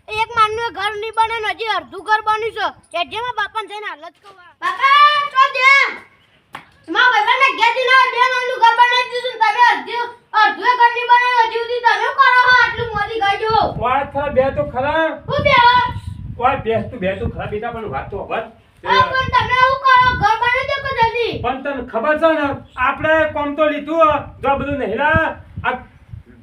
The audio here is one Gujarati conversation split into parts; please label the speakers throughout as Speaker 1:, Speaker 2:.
Speaker 1: એક માનનું ઘર નહીં બને ને હજી અડધું ઘર બન્યું છે કે જેમાં બાપાને જઈને હાલત કહું બાપા ચો દે માં ભાઈબંધને ઘેર જઈને બે માનનું ઘર બનાવી દીધું તમે અડધું ઘર નહીં બનાવ્યું હજી સુધી તમે કરો હો આટલું મોદી ગયો
Speaker 2: વાત ખરા બે તો ખરા
Speaker 1: હું બે
Speaker 2: ઓય બેસ તું બે તો ખરા બેટા પણ વાત તો હવર
Speaker 1: પણ તમે આવું કરો ઘર બનાવી દો કે જલ્દી
Speaker 2: પણ તને ખબર છે ને આપણે કોમ તો લીધું જો બધું નહેરા આ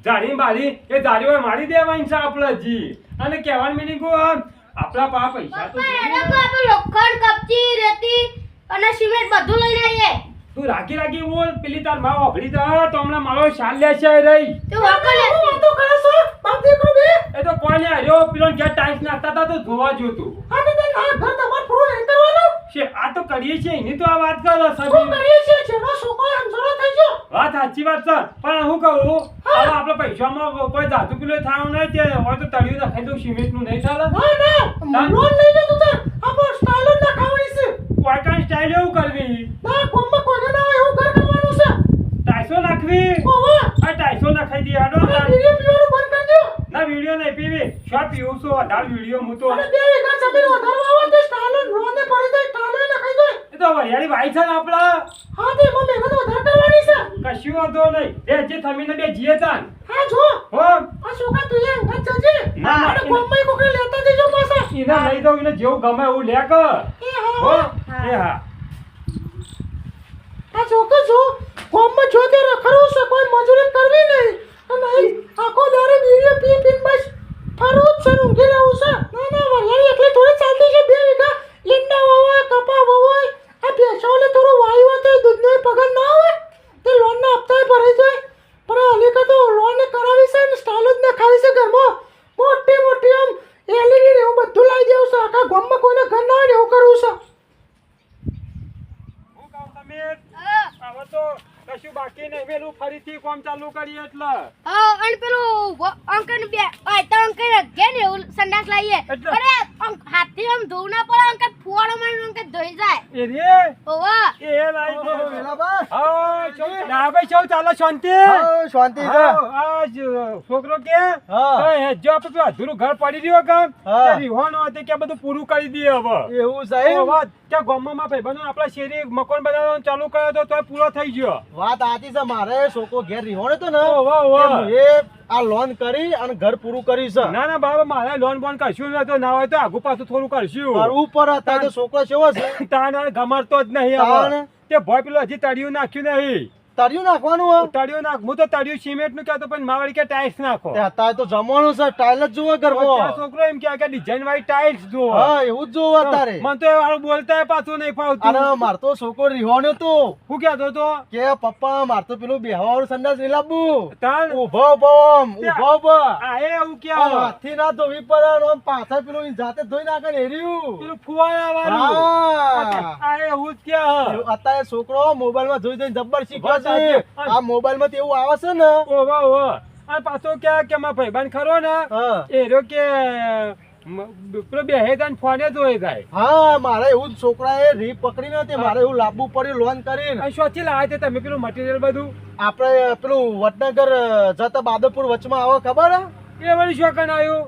Speaker 2: જાળી બાળી એ જાળીઓ મારી દેવાની છે આપણે જી અને કહેવાનું મીનિંગ આપણા પા પૈસા તો
Speaker 1: એને તો આપણે લોખંડ કપચી રેતી અને સિમેન્ટ બધું લઈને આવીએ
Speaker 2: તું રાખી બોલ પેલી તાર માં ઓભળી જા તો હમણાં મારો શાલ લે છે રહી
Speaker 1: તું વાકલ
Speaker 3: હું તો કરે છો બાપ દીકરો બે
Speaker 2: એ તો કોઈને આર્યો પેલો કે ટાઈસ નાખતા હતા તો ધોવા જોતું
Speaker 3: આ તો તે આ ઘર તમાર પૂરું નહીં કરવાનું
Speaker 2: છે આ તો કરીએ છીએ એની તો આ વાત કરો
Speaker 3: શું
Speaker 2: સબી
Speaker 3: કરીએ છીએ જેનો છોકરો અંજળો થઈ ગયો
Speaker 2: વાત સાચી વાત છે પણ હું કહું હવે આપણે પૈસામાં કોઈ જાદુ પેલો થાવ નહીં તે હોય તો તળિયું નાખાઈ દઉં સિમેન્ટ નું નહીં ચાલે
Speaker 3: ના લોન લઈ લે તું તાર આપણો સ્ટાઇલ જ નાખાવાની છે
Speaker 2: કોઈ કાંઈ સ્ટાઇલ એવું કરવી
Speaker 3: ના કોમમાં કોઈ ના હોય એવું ઘર કરવાનું છે
Speaker 2: ટાઈસો નાખવી
Speaker 3: ઓવા
Speaker 2: આ ટાઈસો નાખાઈ દે આડો
Speaker 3: વિડિયો પીવાનું બંધ કરી દો
Speaker 2: ના વિડિયો નહીં પીવી શોર્ટ પીવું છું વધારે વિડિયો હું તો
Speaker 3: અને બે વીઘા જમીન વધારવા આવે તો સ્ટાઇલ લોને પડી જાય ટાલે નખાઈ જાય
Speaker 2: એ તો વરિયાળી ભાઈ છે ને આપણા
Speaker 3: હા તે એમાં મહેનત વધારે કરવાની છે
Speaker 2: કશું વાંધો નહીં બે જે થમીને બે જીએ તાન
Speaker 3: હા જો
Speaker 2: હો
Speaker 3: આ છોકરા તું એ અંગત જજે
Speaker 2: ના,
Speaker 3: અને
Speaker 2: ના,
Speaker 3: કોમમાં કોકરે લેતા જજો પાછા
Speaker 2: એને લઈ દઉં એને જેવું ગમે એવું લે કે
Speaker 3: એ હા
Speaker 2: હો
Speaker 3: હા.
Speaker 2: એ હા
Speaker 3: આ છોકરો જો કોમમાં જો તે રખડવું છે કોઈ મજૂરી કરવી નહીં અને આખો દારે બીડી પી પીને બસ ફરવું જ છે ને ઊંઘી રહેવું છે ના ના વરિયાળી એકલી થોડી ચાલતી છે બે વીઘા લીંડા વવાય કપા વવાય આ ભેંસોને થોડું વાયુ હોય તો દૂધનો પગાર ના હોય તે લોનના હપ્તા ભરાઈ જાય પણ હલીકા તો લોન કરાવી છે ને સ્ટાઇલ જ નખાવી છે ઘરમાં મોટી મોટી આમ એલઈડી ને એવું બધું લાવી દેવું છે આખા ગામમાં કોઈને ઘર ના હોય ને એવું કરવું છે
Speaker 2: હું કહું સમીર હવે તો કશું બાકી નહીં પેલું ફરીથી કામ ચાલુ કરીએ એટલે
Speaker 1: હા અને પેલું અંકલ બે ઓય તો અંકલ ઘેર એવું સંડાસ લાવીએ
Speaker 2: એટલે?
Speaker 1: અરે હાથથી આમ ધોવું ના પડે અંકલ ફુવાડો મારીને અંકલ ધોઈ જાય
Speaker 2: એ રે
Speaker 1: ઓવા
Speaker 2: એ લાઈ દે
Speaker 3: વેલાબા
Speaker 2: હા ના ભાઈ ચૌ ચાલો શાંતિ
Speaker 3: શાંતિ
Speaker 2: હા, આ છોકરો કે
Speaker 3: હા.
Speaker 2: તો એ જો આપણે પેલું અધૂરું ઘર પડી રહ્યો કામ
Speaker 3: હા.
Speaker 2: રીવાનો હતો કે બધું પૂરું કરી દઈએ હવે
Speaker 3: એવું સાહેબ
Speaker 2: વાત કે ગામમાં ભાઈબંધો આપણા શેરી મકાન બનાવવાનું ચાલુ કર્યો તો તોય પૂરો થઈ ગયો
Speaker 3: વાત આતી છે મારે છોકરો ઘેર રીહોણે તો ને
Speaker 2: ઓહ, વાહ, વાહ.
Speaker 3: કે એ આ લોન કરી અને ઘર પૂરું કર્યું છે
Speaker 2: ના ના બાબા મારે લોન બોન કરશું નતો ના હોય તો આગુ પાછું થોડું કરશું
Speaker 3: કરવું પર હતા તો છોકરો કેવો છે
Speaker 2: તાણ ગમાડતો જ નહીં હવે
Speaker 3: તાણ?
Speaker 2: તે ભોય પેલું હજી તળિયું નાખ્યું નહીં
Speaker 3: તળિયું નાખવાનું હોય
Speaker 2: તળિયું નાખ હું તો તળિયું સિમેન્ટ નું કહેતો પણ માવડી કે ટાઇલ્સ નાખો
Speaker 3: તે હતા તો જમવાનું છે ટાઇલ જ જોવે
Speaker 2: ત્યાં
Speaker 3: ઘરમાં
Speaker 2: છોકરો એમ કે ડિઝાઇન વાળી ટાઇલ્સ જુઓ
Speaker 3: હા એવું જ જોવે તારે
Speaker 2: મને તો એ વાળું બોલતા પાછું નહીં ફાવતું
Speaker 3: અને માર તો છોકરો રીહોણ્યો તો
Speaker 2: હું કહેતો તો
Speaker 3: કે પપ્પા માર તો પેલું બેહવાવાળું સંડાસ નહીં લાવવું
Speaker 2: તાણ
Speaker 3: ઉભો ઉભો આમ, ઉભો ઉભો
Speaker 2: આ એ એવું કે
Speaker 3: આમ હાથથી ના ધોવી પડે અને આમ પાછળ પેલું જાતે ધોઈ નાખે ને એર્યું
Speaker 2: પેલું ફુવારા વાળું
Speaker 3: હા
Speaker 2: આ એવું જ કે
Speaker 3: અત્યારે છોકરો મોબાઈલ માં જોઈ જોઈને જબ્બર શીખે
Speaker 2: વાત
Speaker 3: છે
Speaker 2: સાચી.
Speaker 3: આ મોબાઈલ માં એવું આવે છે ને
Speaker 2: ઓ વાહ વાહ અને પાછો કે મારા ભાઈબંધ ખરો ને
Speaker 3: હા
Speaker 2: એ રહ્યો કે પેલો બેહે જાય ફોને જોઈ જાય
Speaker 3: હા મારે એવું જ છોકરાએ રીપ પકડી નથી મારે એવું લાવવું પડ્યું લોન કરીને
Speaker 2: અને શોથી લાવે છે તમે પેલું મટીરિયલ બધું
Speaker 3: આપણે પેલું વડનગર જતા બાદરપુર વચમાં આવે ખબર હે?
Speaker 2: એ વળી શોખન આવ્યું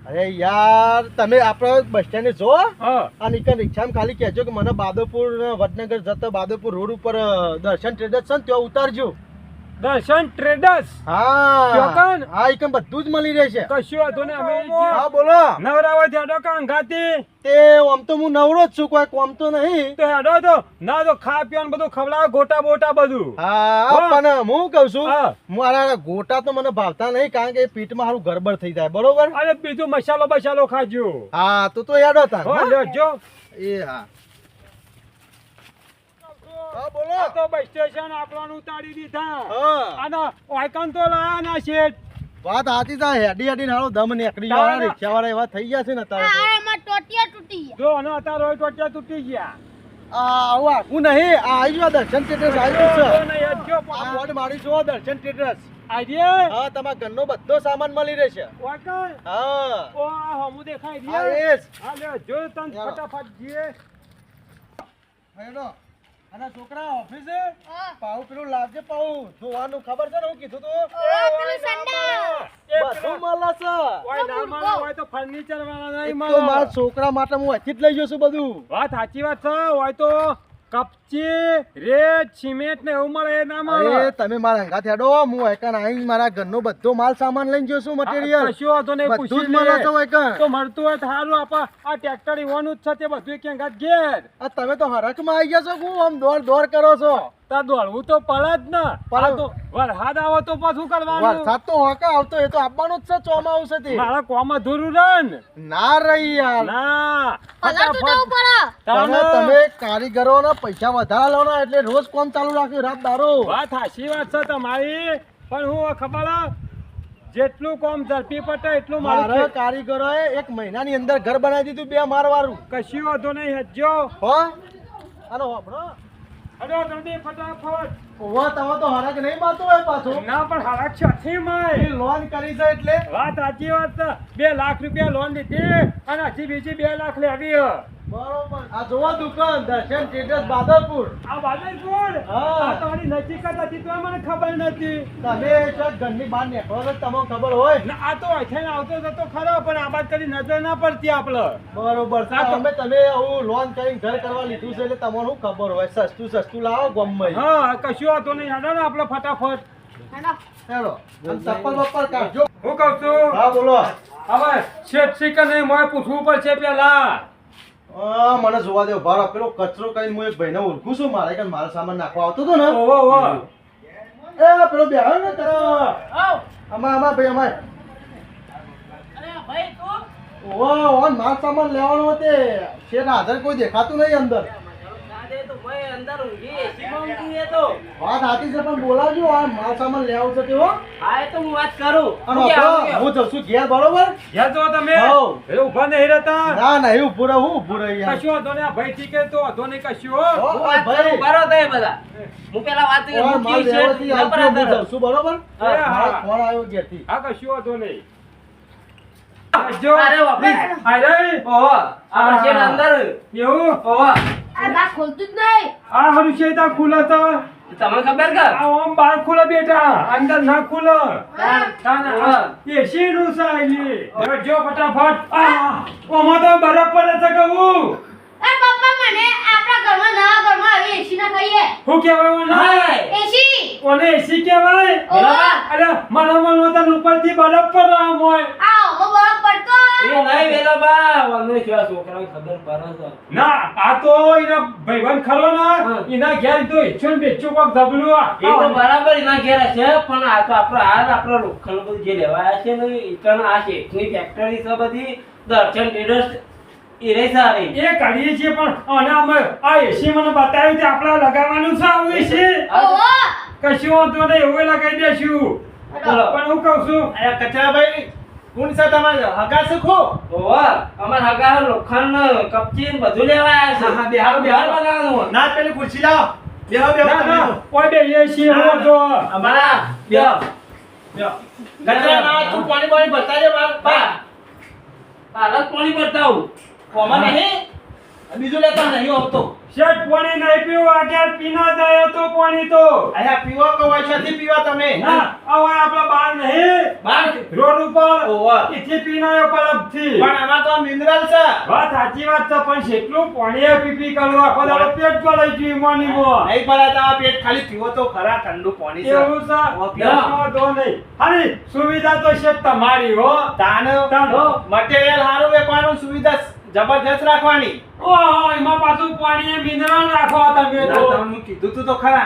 Speaker 3: અરે યાર તમે આપણે બસ સ્ટેન્ડ જો
Speaker 2: હા
Speaker 3: અને એક રિક્ષામાં ખાલી કહેજો કે મને બાદરપુર ને વડનગર જતા બાદરપુર રોડ ઉપર દર્શન ટ્રેડર્સ છે ને ત્યાં ઉતારજો
Speaker 2: દર્શન ટ્રેડર્સ
Speaker 3: હા
Speaker 2: ચોકન?
Speaker 3: હા એકમ બધું જ મળી રહેશે
Speaker 2: કશું વાંધો નહીં અમે
Speaker 3: હા બોલો
Speaker 2: નવરાવા જાડો કા અંગાતી
Speaker 3: તે આમ તો હું નવરો જ છું કોઈ કોમ તો નહીં
Speaker 2: તો હેડો તો ના તો ખા પીવાનું બધું ખવડાવે ગોટા બોટા બધું
Speaker 3: હા
Speaker 2: હા.
Speaker 3: પણ હું કહું છું
Speaker 2: હા.
Speaker 3: મારા ગોટા તો મને ભાવતા નહીં કારણ કે પીઠમાં સારું ગરબડ થઈ જાય બરોબર
Speaker 2: અરે બીજું મસાલો બસાલો ખાજો
Speaker 3: હા તો યાદ હતા
Speaker 2: હો લેજો
Speaker 3: એ હા હા બોલો
Speaker 2: આ તો બસ સ્ટેશન આપણને ઉતારી દીધા
Speaker 3: હા
Speaker 2: અને વાયકન તો લાયા ના શેઠ
Speaker 3: વાત આતી તા હેડી હેડી હાલો દમ નીકળી જવાના રિક્ષા વાળા એવા થઈ ગયા છે ને
Speaker 1: આ
Speaker 3: અત્યારે
Speaker 1: એમાં ટોટિયા તૂટી ગયા
Speaker 2: જો અને અત્યારે હોય ટોટિયા તૂટી ગયા
Speaker 3: આવું આખું નહીં આ આવી ગયો દર્શન ટેટર્સ આવી ગયું છે
Speaker 2: નહીં, હજ્જો
Speaker 3: આ
Speaker 2: પણ.
Speaker 3: બોર્ડ મારી જો દર્શન ટેટર્સ
Speaker 2: આઈડિયા?
Speaker 3: હા તમારા ઘરનો બધો સામાન મળી રહેશે
Speaker 2: વાંકણ?
Speaker 3: હા
Speaker 2: ઓ, આ હમું દેખાય
Speaker 3: હા
Speaker 2: રહ્યા?
Speaker 3: એ જ
Speaker 2: હા, લે, જો તને
Speaker 3: ચાલો.
Speaker 2: ફટાફટ જઈએ.
Speaker 3: હેડો અને છોકરા ઓફિસે
Speaker 1: હા.
Speaker 3: પાઉ પેલું લાવજે પાઉ જોવાનું ખબર છે ને હું કીધું તું
Speaker 1: પેલું સંડા.
Speaker 2: એ
Speaker 3: બધું
Speaker 2: પેલો-
Speaker 3: મળે છે
Speaker 2: ઓય ના મળે, ઓય તો ફર્નિચર વાળા નહીં
Speaker 3: એક
Speaker 2: મળે.
Speaker 3: તો મારા છોકરા માટે હું અહીંથી જ લઈ જઉં છું બધું
Speaker 2: વાત સાચી વાત છે. હોય તો કપચી, રેત, સિમેન્ટ ને એવું મળે, એ ના મળે.
Speaker 3: અરે તમે મારા હંગાત હેડો હું એકન આઈ મારા ઘરનો બધો માલ સામાન લઈને જઉં છું મટીરિયલ
Speaker 2: કશું વાંધો નહીં,
Speaker 3: બધું જ
Speaker 2: પૂછી
Speaker 3: મળે
Speaker 2: લે.
Speaker 3: છે એકન
Speaker 2: તો મળતું હોય તો સારું. આ ટ્રેક્ટર ઈવાનું જ છે, તે બધું ક્યાંક જ ઘેર.
Speaker 3: આ તમે તો હરખમાં આવી ગયા છો હું આમ દોડ કરો છો
Speaker 2: તાર દોડવું તો પડે જ ને.
Speaker 3: પડે.
Speaker 2: આ તો વરસાદ આવે તો પાછું કરવાનું.
Speaker 3: વરસાદ તો હોકા આવતો એ તો આપવાનું જ છે ચોમાસું છે તે
Speaker 2: મારા કોમ અધૂરું રહે ને.
Speaker 3: ના રહી યાર
Speaker 2: ના,
Speaker 1: હલાતું જવું
Speaker 2: ફટાફટ.
Speaker 1: પડે.
Speaker 3: તમે તમે કારીગરોના પૈસા વધારે લો ને એટલે રોજ કોમ ચાલુ રાખ્યું રાત દારો
Speaker 2: વાત સાચી વાત છે તમારી, પણ હું ખબર હે? જેટલું કોમ ઝડપી પટે એટલું મારું
Speaker 3: મારા
Speaker 2: છે.
Speaker 3: કારીગરોએ એક મહિનાની અંદર ઘર બનાવી દીધું 2 મારવાળું
Speaker 2: કશું વાંધો નહીં, હજ્જો.
Speaker 3: હો આનો હોભળો
Speaker 2: અરે જલ્દી ફટાફટ.
Speaker 3: ઓવા તમે તો હરખ નહીં મારતો હોય પાછું
Speaker 2: ના પણ હારા છથી
Speaker 3: એ
Speaker 2: માય.
Speaker 3: લોન કરી છે એટલે
Speaker 2: વાત સાચી વાત છે. 2 લાખ રૂપિયા લોન લીધી અને હજી બીજી 2 લાખ લેવી હે.
Speaker 3: બરોબર આ જોવા દુકાન દર્શન ટેટસ બાદરપુર
Speaker 2: આ બાદલપુર?
Speaker 3: હા.
Speaker 2: આ તમારી નજીક જ હતી તોય મને ખબર નથી.
Speaker 3: તમે જો ઘરની બહાર નીકળો તો તમને ખબર હોય
Speaker 2: ના, આ તો અહીંથી આવતો જતો ખરો, પણ આ બાદ કરી નજર ના પડતી આપણે.
Speaker 3: બરોબર છે.
Speaker 2: આ તો-
Speaker 3: અમે તમે આવું લોન કરીને ઘર કરવા લીધું છે એટલે તમને શું ખબર હોય સસ્તું લાવો ગમે
Speaker 2: હા, કશું વાંધો નહીં. હાલો ને આપણે ફટાફટ.
Speaker 1: હેડો.
Speaker 3: હેલો અને ચપ્પલ બપ્પલ કાઢજો
Speaker 2: હું કહું છું,
Speaker 3: હા બોલો
Speaker 2: હવે શેઠ શીખર નહીં, મોય પૂછવું પડશે પેલા.
Speaker 3: મને જોવા દો ભાર પેલો કચરો કઈ હું એક ભાઈને ઓળખું છું મારે કે માલ સામાન નાખવા આવતો હતો ને
Speaker 2: ઓહો, ઓહો.
Speaker 3: એ પેલો બેહો ને તારો આમાં ભાઈ અમાર ઓહો માલ સામાન લેવાનો હતો શેર હાજર કોઈ દેખાતું નહીં અંદર વાત સાચી છે પણ બોલાવજો આ માલ સામાન લેવાનું છે તેવો અને આપણો હું જઉં છું ઘેર બરોબર
Speaker 2: જ્યાં જો તમે
Speaker 3: હોવ.
Speaker 2: એ ઊભા નહીં રહેતા.
Speaker 3: ના ના એવું પૂરા હું ઊભું રહી યાર
Speaker 2: કશું વાંધો નહીં, આ ભાઈ થી કે તો વાંધો નહીં કશું હો.
Speaker 3: હો, આ ભાઈ ઓર માલ લેવાથી આવજો હું જઉં છું બરોબર
Speaker 2: હા, હા.
Speaker 3: મારો ફોન આવ્યો ઘેરથી
Speaker 2: હા, કશું વાંધો નહીં. જો.
Speaker 4: અરે બાપરે.
Speaker 2: અરે, એવું?
Speaker 1: આ દાંત ખોલતું જ નહીં.
Speaker 2: આ હારું છે ત્યાં ખુલે તો.
Speaker 4: તમને ખબર કે
Speaker 2: આ ઓમ બહાર ખુલે બેટા, અંદર ના ખુલે.
Speaker 4: હા.
Speaker 2: એસી નું છે આયલી. હવે જો ફટાફટ. ઓમાં તો બરફ પડે છે કહું.
Speaker 1: એ પપ્પા મને આપણા ઘરમાં નવા ઘરમાં આવી એસી ના ખાઈએ.
Speaker 2: શું કહેવાય ઓને?
Speaker 4: હાય.
Speaker 1: એસી.
Speaker 2: ઓને એસી કહેવાય?
Speaker 1: ઓવા.
Speaker 2: અરે મારા મનમાં તો ઉપરથી બરફ પડે આમ હોય.
Speaker 1: આ ઓમો બરફ પડતો.
Speaker 4: એ નહીં વેલા બા વલ્લો કેવા છોકરાને ખબર પડે છે.
Speaker 2: ના, આ તો એના ભાઈબંધ ખરો ને,
Speaker 4: હા.
Speaker 2: એના ઘેર તો ઈચ્છું ને બેચ્ચું કોક ધબલું આ.
Speaker 4: એ તો બરાબર એના ઘેર છે પણ આ તો આપણા લોખંડ બધું જે લેવાયા છે ને એ કણ આ શેઠની ફેક્ટરી છે બધી દર્શન ટ્રેડર્સ એ રહી સારી
Speaker 2: એ કરીએ છીએ પણ આને અમે આ એસી મને બતાવ્યું તે આપણે લગાવવાનું છે આવું એસી.
Speaker 1: ઓવા.
Speaker 2: કશું વાંધો નહીં, એવું લગાવી દેશું.
Speaker 4: બોલો.
Speaker 2: પણ હું કહું છું,
Speaker 3: અરે કચરાભાઈ કોણ છે તમારે હગા શીખો
Speaker 4: ઓવા અમાર હગા લોખંડ કપચી ને બધું લેવાયા છે
Speaker 3: હા, હા, બેહાડો, બેહાડો.
Speaker 4: ઘર બનાવવાનું.
Speaker 3: ના પેલી ખુરશી લાવો બેહો બેહો
Speaker 2: ના,
Speaker 3: તમે
Speaker 2: ના,
Speaker 3: તો.
Speaker 2: ઓય બે એસી
Speaker 3: ના,
Speaker 2: એવો જો.
Speaker 4: અમારા બેહો.
Speaker 3: બેહો. કચરાના તું પાણી પાણી બતાવજે માર
Speaker 4: બા પાલક પાણી બતાવું
Speaker 3: કોમાં નહીં બીજું લેતા નહીં આવતો
Speaker 2: શેઠ પાણી નહીં પીવું, આગળ પીના જાય તો પાણી તો.
Speaker 3: અહીંયા પીવા કો વૈસાથી પીવા તમે
Speaker 2: ના, આ હોય આપણા બાર નહીં,
Speaker 3: બાર
Speaker 2: રોડ ઉપર
Speaker 3: ઓવા.
Speaker 2: એથી પીનાયો પરબથી.
Speaker 3: પણ આમાં તો મિનરલ છે
Speaker 2: વાત સાચી વાત છે, પણ જેટલું પાણી પી કરવું આખો દાડો પેટ ભરાઈ ગયું ઈમાનીમાં.
Speaker 3: નહીં ભરાય તમારા પેટ ખાલી પીવો તો ખરા ઠંડુ પાણી છે
Speaker 2: એવું છે?
Speaker 3: ઓ, પીવા.
Speaker 2: કશો વાંધો નહીં. હારી, સુવિધા તો છે તમારી હો.
Speaker 3: તાન મટીરિયલ સારું વેચવાનું સુવિધા જબરજસ્ત રાખવાની
Speaker 2: ઓહો, એમાં પાછું પાણી મિનરલ રાખો તમે તો.
Speaker 3: તમને કીધું તું તો ખરા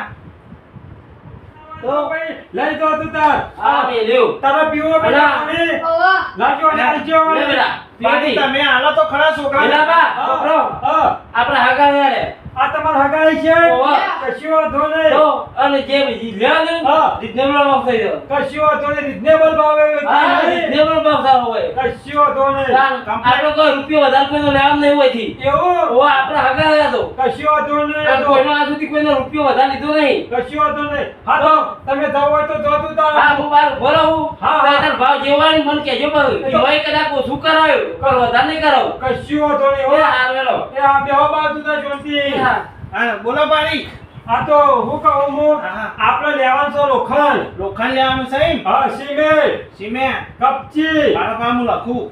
Speaker 2: તો ભાઈ લઈ જાઓ તું તાર.
Speaker 4: આ બે લ્યો
Speaker 2: તારે પીવો
Speaker 4: અલા.
Speaker 2: પેલા પાણી?
Speaker 1: ઓવા.
Speaker 2: લાવજો, લાવજો.
Speaker 4: લે બેટા
Speaker 3: પાણી તમે આલો તો ખરા છોકરા
Speaker 4: વેલા બા
Speaker 2: હા,
Speaker 4: છોકરો
Speaker 2: હા.
Speaker 4: આપણા હગા યારે
Speaker 2: આ તમારા હગાઈ છે
Speaker 4: ઓવા.
Speaker 2: કશું વાંધો નહીં
Speaker 4: તો અને જે બીજી લેવા દે
Speaker 2: હા.
Speaker 4: રીઝનેબલ ભાવ થઈ ગયો.
Speaker 2: કશું વાંધો નહીં રીઝનેબલ ભાવે
Speaker 4: હા
Speaker 2: નહીં.
Speaker 4: રીઝનેબલ ભાવ સારો હોય.
Speaker 2: કશું વાંધો નહીં
Speaker 4: આપણે કોઈ રૂપિયો વધારે કોઈનો લેવા નહીં હોય થી.
Speaker 2: એવું
Speaker 4: ઓવા આપણે હગા રહ્યા તો.
Speaker 2: કશું વાંધો નહીં
Speaker 4: અને કોઈનો આ સુધી કોઈનો રૂપિયો વધારે લીધો નહીં.
Speaker 2: કશું વાંધો નહીં હા તો તમે જાવ હોય તો જો તું તાર
Speaker 4: હા હું બાર ઉભો રહું.
Speaker 2: હા,
Speaker 4: તો
Speaker 2: હા.
Speaker 4: તાર ભાવ જે હોય ને મને કહેજો ભાઈ.
Speaker 2: એ તો-
Speaker 4: એમાંય કદાચ ઓછું કરાયો પણ વધારે નહીં કરાવું.
Speaker 2: કશું વાંધો નહીં
Speaker 4: એ
Speaker 2: હો
Speaker 4: હાર વેલો.
Speaker 2: એ આ બેહો બાજુ તો જોતી
Speaker 4: હા.
Speaker 5: હા બોલો પાણી
Speaker 2: આ તો હું કહું હું
Speaker 5: હા.
Speaker 2: આપણે લેવાનું છે લોખંડ
Speaker 5: લોખંડ લેવાનું છે એમ?
Speaker 2: હા સિમેન્ટ
Speaker 5: સિમેન્ટ
Speaker 2: કપચી
Speaker 5: મારા પાસે હું લખું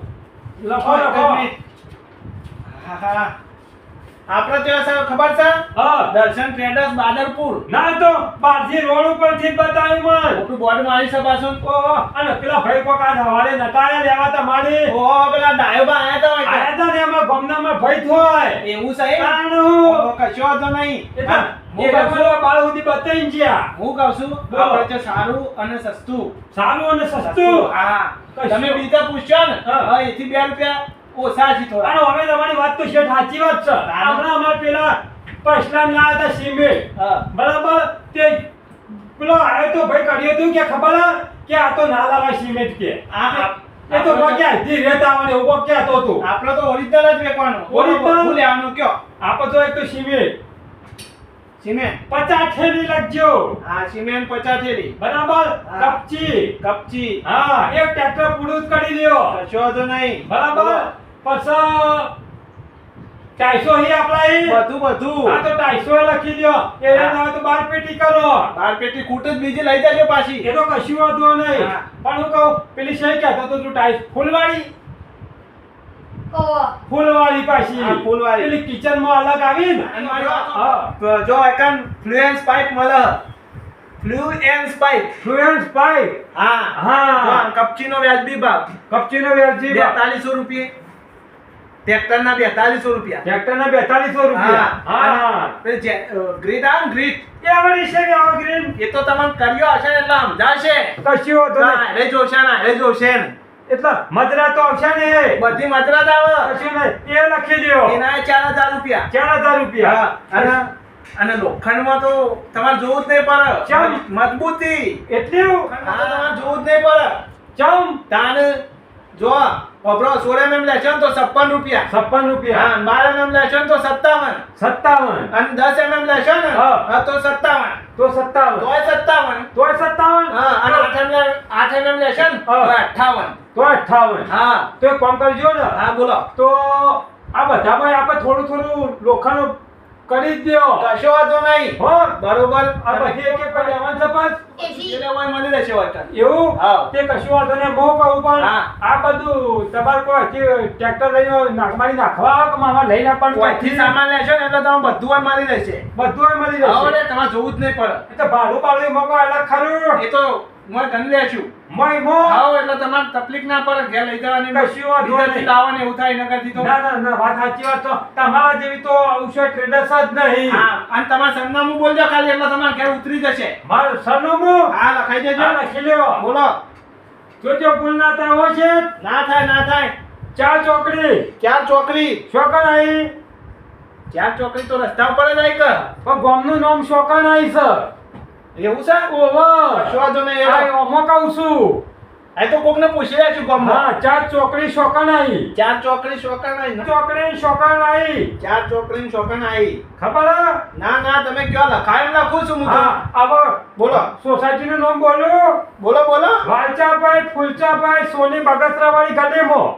Speaker 2: લખો લખો
Speaker 5: હા હા આપણે ત્યાં છે ખબર છે
Speaker 2: હા
Speaker 5: દર્શન ટ્રેડર્સ બાદરપુર
Speaker 2: ના તો બારથી રોડ ઉપરથી જ બતાવ્યું મન
Speaker 5: મોટું બોર્ડ મારી છે પાછું
Speaker 2: ઓહો અને પેલા ભાઈ કોક આ સવારે નતા આયા લેવા તમારી
Speaker 5: ઓહો પેલા ડાયોબા આયા તા
Speaker 2: આયા તા ને એમાં ગમનામાં ભાઈ થોય
Speaker 5: એવું છે એમ?
Speaker 2: તાણું
Speaker 5: ઓહો, કશો વાંધો નહીં
Speaker 2: એટલે
Speaker 5: હા,
Speaker 2: એ
Speaker 5: હું કહું છું
Speaker 2: બોલો બાળ સુધી બતાવીને જ્યાં
Speaker 5: હું કહું છું
Speaker 2: બોલો.
Speaker 5: આપણે ત્યાં સારું અને સસ્તું
Speaker 2: સારું અને સસ્તું
Speaker 5: હા
Speaker 2: કશું.
Speaker 5: તમે બીજા પૂછ્યો ને
Speaker 2: હા.
Speaker 5: હા એથી 2 રૂપિયા ઓછા છે થોડા
Speaker 2: અને હવે તમારી વાત તો શેઠ સાચી વાત છે હમણાં અમારે પેલા પૈસલામ લાયા હતા સિમેન્ટ
Speaker 5: હા
Speaker 2: બરાબર તે પેલો આવ્યો તો ભાઈ કર્યો તું કે ખબર હે? કે આ તો ના લાવાય સિમેન્ટ કે એ તો ક્યાં ધીરે આવવાને ઉભો કહેતો તું
Speaker 5: આપણો તો ઓરિજિનલ જ વેચવાનો
Speaker 2: Original?
Speaker 5: હું લેવાનું કયો
Speaker 2: આપો તો એક તો સિમેન્ટ
Speaker 5: સિમેન્ટ
Speaker 2: 50 થેલી લખજો
Speaker 5: હા સિમેન્ટ 50 થેલી
Speaker 2: બરાબર
Speaker 5: હા.
Speaker 2: કપચી
Speaker 5: કપચી
Speaker 2: હા એક ટ્રેક્ટર પૂરું જ કરી દ્યો
Speaker 5: કશો વાંધો નહીં
Speaker 2: બરાબર પછી 250 હી આપલા ઈ
Speaker 5: બધું બધું
Speaker 2: હા તો 250 લખી દ્યો એ
Speaker 5: હા.
Speaker 2: ના હોય તો 12 પેટી કરો
Speaker 5: 12 પેટી ખૂટ જ બીજી લઈ જજો પાછી
Speaker 2: એ તો કશું વાંધો નહીં
Speaker 5: હા.
Speaker 2: પણ હું કહું પેલી સહી કહેતો તો તું ટાઈસ ફૂલવાળી
Speaker 1: ઓવા.
Speaker 2: ફૂલવાળી પાછી
Speaker 5: હા, ફૂલવાળી.
Speaker 2: પેલી કિચન માં અલગ આવી ને
Speaker 5: અને મારી વાત
Speaker 2: હા
Speaker 5: તો જો એકન ફ્લુએન્સ પાઇપ મળે ફ્લુએન્સ પાઇપ
Speaker 2: ફ્લુએન્સ પાઇપ
Speaker 5: હા
Speaker 2: હા.
Speaker 5: જો કપચીનો વ્યાજબી ભાવ
Speaker 2: કપચીનો વ્યાજી
Speaker 5: 4200 રૂપિયા ટ્રેક્ટરના 4200 રૂપિયા
Speaker 2: ટ્રેક્ટર ના 4200 રૂપિયા હા
Speaker 5: પેલી ગ્રીટ આ ગ્રીટ
Speaker 2: એ આવડી છે કે આવો ગ્રીન
Speaker 5: એ તો તમને કર્યો હશે ને એટલે સમજાશે
Speaker 2: કશું વાંધો
Speaker 5: ના
Speaker 2: નહીં
Speaker 5: રે જોશે ના રે જોશે ને
Speaker 2: એટલે મજરા તો આવશે ને
Speaker 5: બધી મજરા જ આવે
Speaker 2: કશું નહીં એ લખી દ્યો
Speaker 5: એના 4000 રૂપિયા
Speaker 2: 4000 રૂપિયા
Speaker 5: હા અને અને લોખંડમાં તો તમારે જોવું જ નહીં પડે
Speaker 2: ચમ?
Speaker 5: મજબૂતી
Speaker 2: એટલું
Speaker 5: હા તમારે જોવું જ નહીં પડે
Speaker 2: ચમ
Speaker 5: તાને જો અબરો 16 mm લેશો ને તો 56 રૂપિયા
Speaker 2: 56 રૂપિયા
Speaker 5: હા 12 mm લેશો ને તો 57
Speaker 2: 57
Speaker 5: અને 10 mm લેશો ને
Speaker 2: હા.
Speaker 5: હા તો 57
Speaker 2: તો 57
Speaker 5: તોય 57
Speaker 2: તોય 57
Speaker 5: હા અને 8 mm લેશો ને તો
Speaker 2: હા.
Speaker 5: 58
Speaker 2: તો 58
Speaker 5: હા
Speaker 2: તો એક કામ કરજો ને
Speaker 5: હા બોલો
Speaker 2: તો આ બધામાં આપણે થોડું થોડું લોખંડ કરી જ દ્યો
Speaker 5: કશો વાંધો નહીં
Speaker 2: હો
Speaker 5: બરોબર
Speaker 2: આ બધી એક એક કરી લેવાનું છે બસ
Speaker 1: એસી.
Speaker 5: એટલે હોય મળી રહેશે વાટકા
Speaker 2: એવું
Speaker 5: હા.
Speaker 2: તે કશું વાંધો નહીં હું કહું પણ
Speaker 5: હા.
Speaker 2: આ બધું તમારે કોઈ ટ્રેક્ટર લઈને નાખમારી નાખવા આવે કે મામા લઈને આપવાનું
Speaker 5: કોઈથી
Speaker 2: કોઈથી
Speaker 5: સામાન લેશો ને એટલે તમે બધું હોય મળી રહેશે
Speaker 2: બધું અહીં મળી
Speaker 5: હા
Speaker 2: જશે
Speaker 5: ને તમારે જોવું જ નહીં પડે
Speaker 2: એ તો ભાડું પાડું મોકો અલગ ખરું
Speaker 5: એ તો હું ગણી લેશું
Speaker 2: મય મો
Speaker 5: આવો એટલે તમારે તકલીફ ના પડે ઘેર લઈ જવાની
Speaker 2: કશું વાંધો
Speaker 5: બીજાથી
Speaker 2: નહીં.
Speaker 5: લાવવાની એવું થાય નગરથી તો
Speaker 2: ના ના ના વાત સાચી વાત તો તમારા જેવી તો ઔષધ ટ્રેડર્સ જ નહીં
Speaker 5: હા અને તમારે સરનામું બોલજો ખાલી એટલે તમારે ઘેર ઉતરી જશે
Speaker 2: મારું સરનામું
Speaker 5: હા લખાઈ દેજો
Speaker 2: હા, લખી લ્યો
Speaker 5: બોલો
Speaker 2: જોજો ભૂલ ના થાય હોય છે
Speaker 5: ના થાય ના થાય
Speaker 2: 4 ચોકડી
Speaker 5: 4 ચોકડી
Speaker 2: શોકણ આવી
Speaker 5: 4 ચોકડી તો રસ્તા ઉપર જ આવી કર
Speaker 2: પણ ગામનું નામ શોકણ આવી છે
Speaker 5: એવું છે
Speaker 2: ઓવર
Speaker 5: કશો વાંધો નહીં
Speaker 2: આ
Speaker 5: એવો.
Speaker 2: ઓમો કહું છું
Speaker 5: આ તો કોકને પૂછી લેશું ગામમાં
Speaker 2: હા 4 ચોકડી શોકણ આવી
Speaker 5: 4 ચોકડી શોકણ આવી ને?
Speaker 2: ચોકડી શોકણ આવી
Speaker 5: 4 ચોકડી શોકણ આવી
Speaker 2: ખબર હે?
Speaker 5: ના ના તમે કયો લખાય એમ લખું છું હું
Speaker 2: હા
Speaker 5: તો
Speaker 2: હવે
Speaker 5: બોલો
Speaker 2: સોસાયટીનું નામ બોલું
Speaker 5: બોલો બોલો
Speaker 2: વાલચાભાઈ ફૂલચાભાઈ સોની બગસરાવાળી ગલીમાં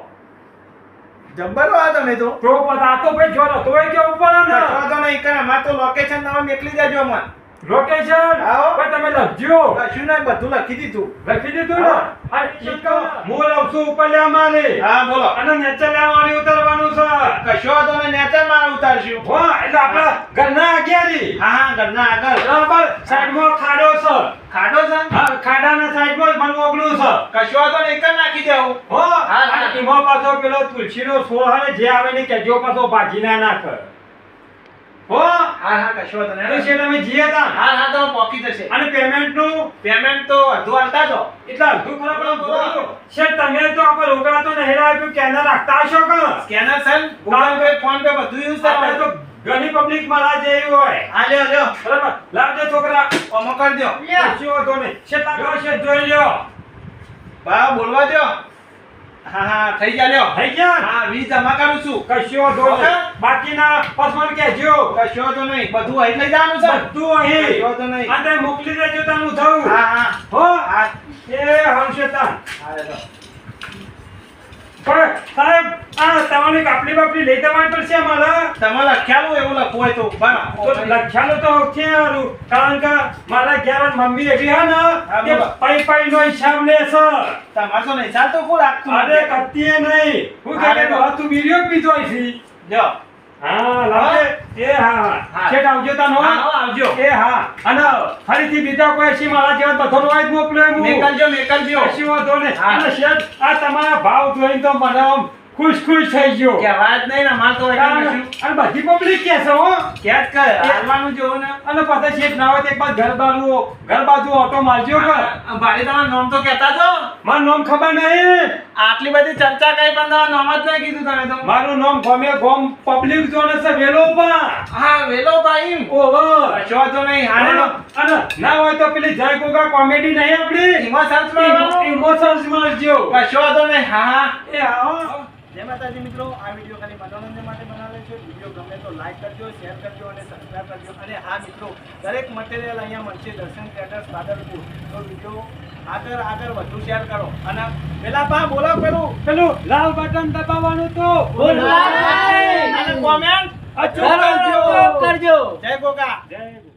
Speaker 5: જબ્બર હો તમે તો
Speaker 2: તો પતા તો ભાઈ જો તોય કેવું પડે ને
Speaker 5: કશો વાંધો નહીં કરે અમારે તો લોકેશન તમે મોકલી દેજો મને
Speaker 2: લોકેશન
Speaker 5: આવો.
Speaker 2: ભાઈ તમે લખજો
Speaker 5: કશું નહીં બધું લખી દીધું
Speaker 2: લખી દીધું ને
Speaker 5: હા.
Speaker 2: અને ઈ કહું, હું લઉં છું ઉપર લેવા મારે
Speaker 5: હા બોલો
Speaker 2: અને નીચે લેવા મારે ઉતારવાનું છે
Speaker 5: કશો વાંધો નહીં નેચર માં ઉતારશું
Speaker 2: હો એટલે આપણા ઘરના આગિયારી
Speaker 5: હા હા ઘરના આગળ
Speaker 2: બરાબર સાઈડમાં ખાડો છે
Speaker 5: ખાડો છે
Speaker 2: હા ખાડાના સાઈડમાં જ મને ઓગળું છે
Speaker 5: કશો વાંધો નહીં કર નાખી દેવું
Speaker 2: હો
Speaker 5: હા.
Speaker 2: અને એમાં પાછો પેલો તુલસીનો છોડ હે ને જે આવે ને કેજો પાછો ભાજી ના નાખ હો
Speaker 5: હા હા કશો વાંધો
Speaker 2: તો
Speaker 5: નહીં
Speaker 2: છે તમે જીએ તા
Speaker 5: હા હા તો પોકી જશે
Speaker 2: અને પેમેન્ટ નું
Speaker 5: પેમેન્ટ તો અડધું આલતા છો
Speaker 2: એટલે અડધું ખરા પણ બોલો છે તમે તો આપણે રોકડા તો નહીં આપ્યું કેના રાખતા હશો કે
Speaker 5: સ્કેનર છે ગૂગલ પે ફોન પે બધું યુઝ
Speaker 2: આપણે
Speaker 5: થાય
Speaker 2: તો ઘણી પબ્લિક મારા જેવી હોય
Speaker 5: આ લ્યો લ્યો
Speaker 2: બરાબર લાવજો છોકરા
Speaker 5: ઓમો કરી દો
Speaker 1: લ્યો.
Speaker 2: કશો વાંધો નહીં શેતા ગયો છે જોઈ લ્યો
Speaker 5: બા બોલવા દો હા હા થઈ ગયા લ્યો
Speaker 2: થઈ ગયા
Speaker 5: હા 20 જમા કરું છું
Speaker 2: કશો વાંધો નહીં
Speaker 5: ઓકે.
Speaker 2: બાકીના પસમણ કહેજો
Speaker 5: કશો તો નહીં બધું અહીં લઈ જવાનું છે
Speaker 2: બધું અહીં
Speaker 5: કશો તો નહીં
Speaker 2: અને મોકલી દેજો તને થવું
Speaker 5: હા હા
Speaker 2: હો
Speaker 5: હા
Speaker 2: એ હર્ષેતા
Speaker 5: હા લ્યો.
Speaker 2: પણ સાહેબ આ તમારી કાપલી બાપલી લઈ જવાની પડશે મારે
Speaker 5: તમે લખ્યાલું એવું લખવું હોય તો
Speaker 2: તો
Speaker 5: બરાબર
Speaker 2: લખ્યાલો તો છે હારું કારણ કે મારા ઘેર મમ્મી એવી હે ને
Speaker 5: હા,
Speaker 2: કે
Speaker 5: બોલો.
Speaker 2: પૈ નો હિસાબ લે છે
Speaker 5: તમારે તો નહીં ચાલતું કોણ રાખતું
Speaker 2: અરે કત્તીએ નહીં હું
Speaker 5: હા,
Speaker 2: કે
Speaker 5: બોલો.
Speaker 2: તું વિડિયો પીધો છે
Speaker 5: લ્યો
Speaker 2: હા લાવજે એ હા
Speaker 5: હા.
Speaker 2: શેઠ આવજો તને હો.
Speaker 5: હા, હો, આવજો.
Speaker 2: એ હા અને ફરીથી બીજા કોઈ છે મારા જેવા બધાનો વાય મોકલ્યો હું
Speaker 5: મેકલજો મેકલજો
Speaker 2: કશી વાંધો નહીં
Speaker 5: હા.
Speaker 2: અને શેઠ આ તમારા ભાવ જોઈને તો મને આમ ખુશ થઈ ગયો
Speaker 5: કહેવાય જ નહીં ને અમારે તો એટલું
Speaker 2: અને
Speaker 5: કશું
Speaker 2: અને બધી પબ્લિક કે છે હો
Speaker 5: ક્યાં જ કરે હાલવાનું જોવું ને
Speaker 2: અને પાછા શેઠ ના હોય તો એક બાદ ઘર બાજુ ઓટો મારજો કે
Speaker 5: ભાઈ તમારું નામ તો કહેતા છો
Speaker 2: મારું નામ ખબર નહીં
Speaker 5: આટલી બધી ચર્ચા કરી પણ તમારું નામ જ નહીં કીધું તમે તો
Speaker 2: મારું નામ ગોમ પબ્લિક જોને છે વેલો પા
Speaker 5: હા વેલો ભાઈ
Speaker 2: ઓહો
Speaker 5: કશો તો નહીં હારે
Speaker 2: અને ના હોય તો પેલી જય ગોગા કોમેડી નહીં આપણી
Speaker 5: એમાં સર્ચ મારવાનું
Speaker 2: ઇમોશન્સ મારજો
Speaker 5: કશો તો નહીં હા હા
Speaker 2: એ હા
Speaker 5: જય માતાજી મિત્રો આ વિડીયો ખાલી મનોરંજન માટે બનાવેલો છે વિડીયો ગમે તો લાઈક કરજો શેર કરજો અને સબસ્ક્રાઇબ કરજો અને હા મિત્રો દરેક મટીરિયલ અહીંયા મળશે દર્શન ટ્રેડર્સ બાદલપુર તો વિડીયો આગળ વધુ શેર કરો અને પેલા પા બોલો
Speaker 2: પેલું લાલ બટન દબાવવાનું તો
Speaker 5: અને કોમેન્ટ
Speaker 2: અચૂક કરજો
Speaker 5: જય ગોગા
Speaker 2: જય ગોગા.